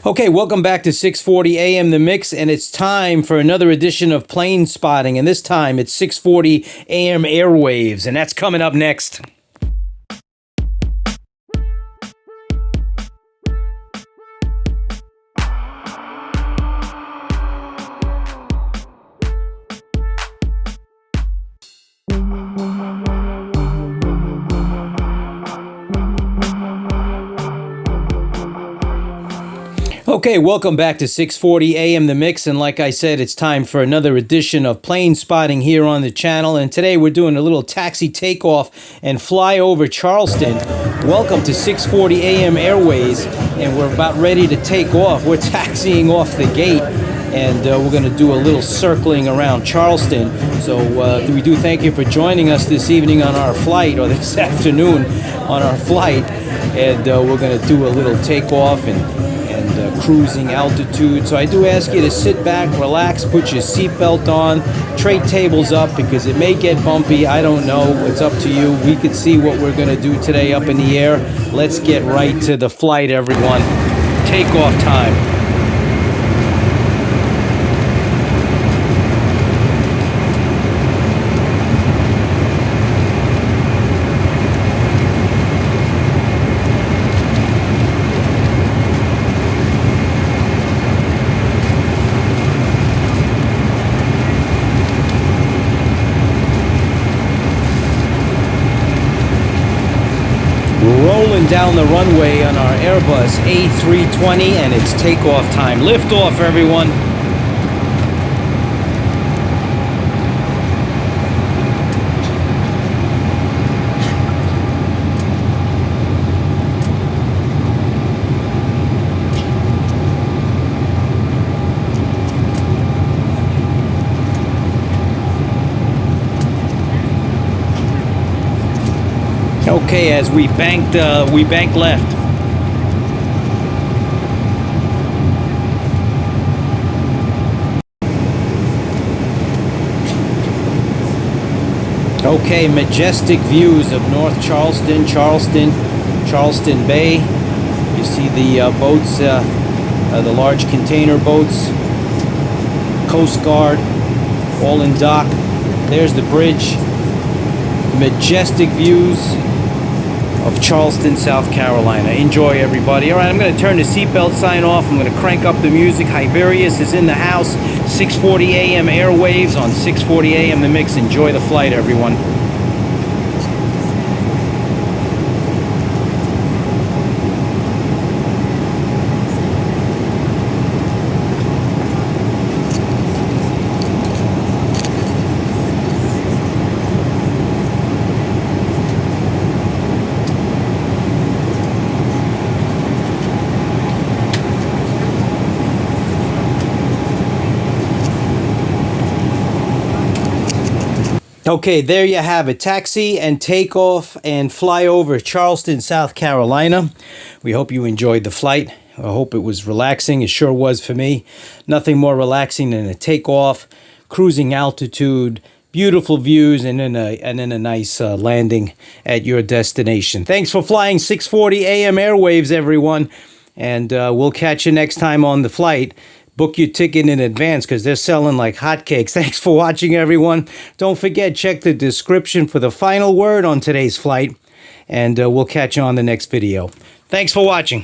Okay, welcome back to 6:40 a.m. The Mix, and it's time for another edition of Plane Spotting, and this time it's 6:40 a.m. Airwaves, and that's coming up next. Okay, welcome back to 6:40 a.m. The Mix, and like I said, it's time for another edition of Plane Spotting here on the channel, and today we're doing a little taxi takeoff and fly over Charleston. Welcome to 6:40 a.m. Airways, and we're about ready to take off. We're taxiing off the gate, and we're going to do a little circling around Charleston. So we do thank you for joining us this evening on our flight, or this afternoon on our flight, and we're going to do a little takeoff and cruising altitude. So I do ask you to sit back, relax, put your seatbelt on, tray tables up because it may get bumpy. I don't know. It's up to you. We could see what we're going to do today up in the air. Let's get right to the flight, everyone. Takeoff time. Rolling down the runway on our Airbus A320, and it's takeoff time. Lift off, everyone. Okay, as we banked left. Okay, majestic views of North Charleston, Charleston Bay. You see the boats, the large container boats, Coast Guard, all in dock. There's the bridge. Majestic views of Charleston, South Carolina. Enjoy, everybody. All right, I'm going to turn the seatbelt sign off. I'm going to crank up the music. Hiberius is in the house. 6:40 a.m. Airwaves on 6:40 a.m. The Mix. Enjoy the flight, everyone. Okay, there you have it. Taxi and takeoff and fly over Charleston, South Carolina. We hope you enjoyed the flight. I hope it was relaxing. It sure was for me. Nothing more relaxing than a takeoff, cruising altitude, beautiful views, and then a nice landing at your destination. Thanks for flying 6:40 a.m. Airwaves, everyone. And we'll catch you next time on the flight. Book your ticket in advance because they're selling like hotcakes. Thanks for watching, everyone. Don't forget, check the description for the final word on today's flight, and we'll catch you on the next video. Thanks for watching.